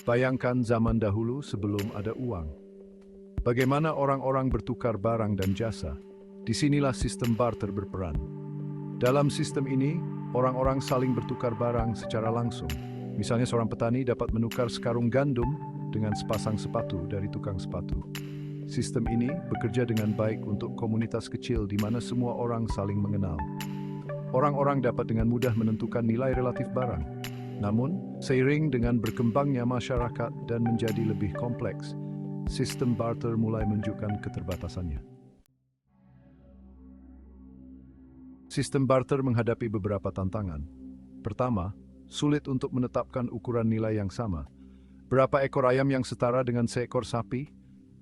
Bayangkan zaman dahulu sebelum ada uang. Bagaimana orang-orang bertukar barang dan jasa? Disinilah sistem barter berperan. Dalam sistem ini, orang-orang saling bertukar barang secara langsung. Misalnya seorang petani dapat menukar sekarung gandum dengan sepasang sepatu dari tukang sepatu. Sistem ini bekerja dengan baik untuk komunitas kecil di mana semua orang saling mengenal. Orang-orang dapat dengan mudah menentukan nilai relatif barang. Namun, seiring dengan berkembangnya masyarakat dan menjadi lebih kompleks, sistem barter mulai menunjukkan keterbatasannya. Sistem barter menghadapi beberapa tantangan. Pertama, sulit untuk menetapkan ukuran nilai yang sama. Berapa ekor ayam yang setara dengan seekor sapi?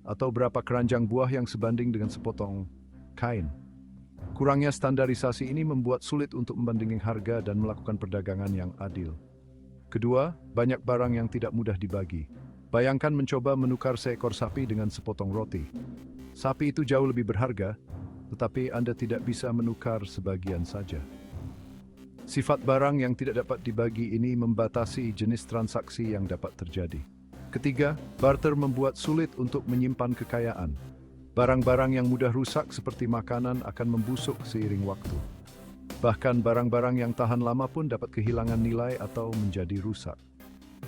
Atau berapa keranjang buah yang sebanding dengan sepotong kain? Kurangnya standarisasi ini membuat sulit untuk membandingkan harga dan melakukan perdagangan yang adil. Kedua, banyak barang yang tidak mudah dibagi. Bayangkan mencoba menukar seekor sapi dengan sepotong roti. Sapi itu jauh lebih berharga, tetapi Anda tidak bisa menukar sebagian saja. Sifat barang yang tidak dapat dibagi ini membatasi jenis transaksi yang dapat terjadi. Ketiga, barter membuat sulit untuk menyimpan kekayaan. Barang-barang yang mudah rusak seperti makanan akan membusuk seiring waktu. Bahkan barang-barang yang tahan lama pun dapat kehilangan nilai atau menjadi rusak.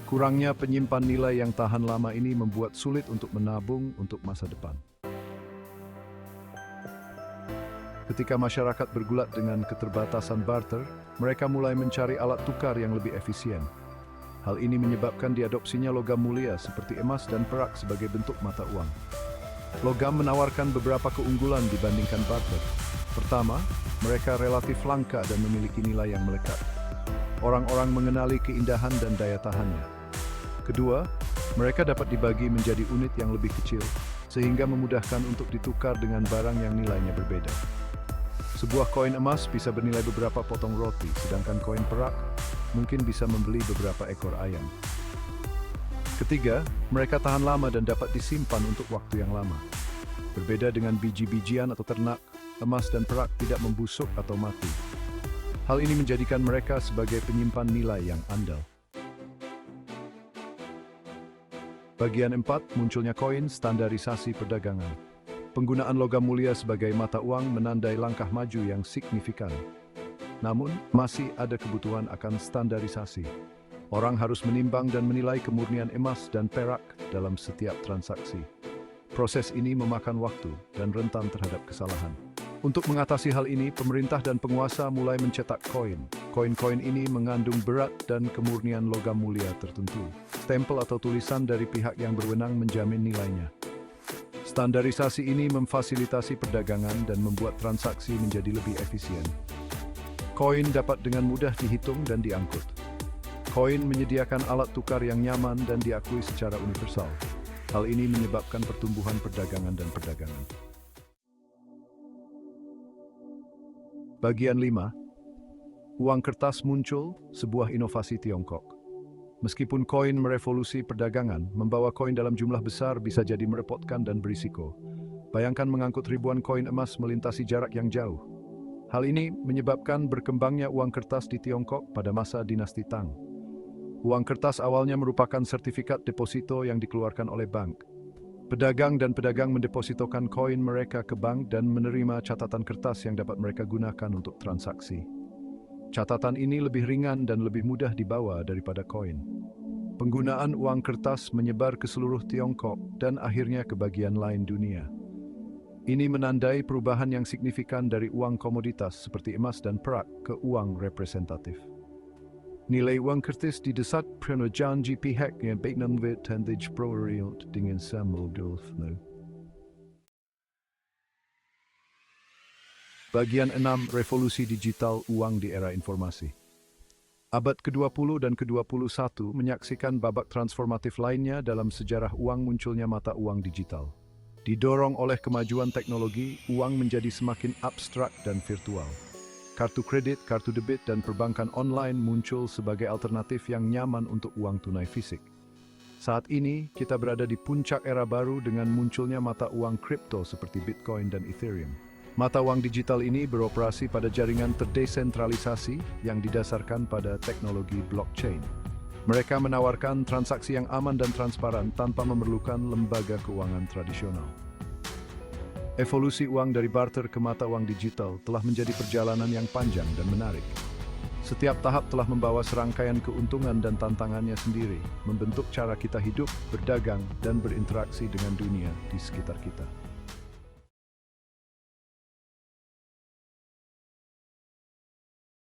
Kurangnya penyimpan nilai yang tahan lama ini membuat sulit untuk menabung untuk masa depan. Ketika masyarakat bergulat dengan keterbatasan barter, mereka mulai mencari alat tukar yang lebih efisien. Hal ini menyebabkan diadopsinya logam mulia seperti emas dan perak sebagai bentuk mata uang. Logam menawarkan beberapa keunggulan dibandingkan barter. Pertama, mereka relatif langka dan memiliki nilai yang melekat. Orang-orang mengenali keindahan dan daya tahannya. Kedua, mereka dapat dibagi menjadi unit yang lebih kecil, sehingga memudahkan untuk ditukar dengan barang yang nilainya berbeda. Sebuah koin emas bisa bernilai beberapa potong roti, sedangkan koin perak mungkin bisa membeli beberapa ekor ayam. Ketiga, mereka tahan lama dan dapat disimpan untuk waktu yang lama. Berbeda dengan biji-bijian atau ternak, emas dan perak tidak membusuk atau mati. Hal ini menjadikan mereka sebagai penyimpan nilai yang andal. Bagian 4, munculnya koin standarisasi perdagangan. Penggunaan logam mulia sebagai mata uang menandai langkah maju yang signifikan. Namun, masih ada kebutuhan akan standarisasi. Orang harus menimbang dan menilai kemurnian emas dan perak dalam setiap transaksi. Proses ini memakan waktu dan rentan terhadap kesalahan. Untuk mengatasi hal ini, pemerintah dan penguasa mulai mencetak koin. Koin-koin ini mengandung berat dan kemurnian logam mulia tertentu. Stempel atau tulisan dari pihak yang berwenang menjamin nilainya. Standarisasi ini memfasilitasi perdagangan dan membuat transaksi menjadi lebih efisien. Koin dapat dengan mudah dihitung dan diangkut. Koin menyediakan alat tukar yang nyaman dan diakui secara universal. Hal ini menyebabkan pertumbuhan perdagangan dan perdagangan. Bagian 5. Uang kertas muncul, sebuah inovasi Tiongkok. Meskipun koin merevolusi perdagangan, membawa koin dalam jumlah besar bisa jadi merepotkan dan berisiko. Bayangkan mengangkut ribuan koin emas melintasi jarak yang jauh. Hal ini menyebabkan berkembangnya uang kertas di Tiongkok pada masa dinasti Tang. Uang kertas awalnya merupakan sertifikat deposito yang dikeluarkan oleh bank. Pedagang dan pedagang mendepositokan koin mereka ke bank dan menerima catatan kertas yang dapat mereka gunakan untuk transaksi. Catatan ini lebih ringan dan lebih mudah dibawa daripada koin. Penggunaan uang kertas menyebar ke seluruh Tiongkok dan akhirnya ke bagian lain dunia. Ini menandai perubahan yang signifikan dari uang komoditas seperti emas dan perak ke uang representatif. Nilai uang kertas didesak janji pihak yang baik tandage proriot dengan Samuel Dolfno. Bagian 6, revolusi digital uang di era informasi. Abad ke-20 dan ke-21 menyaksikan babak transformatif lainnya dalam sejarah uang munculnya mata uang digital. Didorong oleh kemajuan teknologi, uang menjadi semakin abstrak dan virtual. Kartu kredit, kartu debit, dan perbankan online muncul sebagai alternatif yang nyaman untuk uang tunai fisik. Saat ini, kita berada di puncak era baru dengan munculnya mata uang kripto seperti Bitcoin dan Ethereum. Mata uang digital ini beroperasi pada jaringan terdesentralisasi yang didasarkan pada teknologi blockchain. Mereka menawarkan transaksi yang aman dan transparan tanpa memerlukan lembaga keuangan tradisional. Evolusi uang dari barter ke mata uang digital telah menjadi perjalanan yang panjang dan menarik. Setiap tahap telah membawa serangkaian keuntungan dan tantangannya sendiri, membentuk cara kita hidup, berdagang, dan berinteraksi dengan dunia di sekitar kita.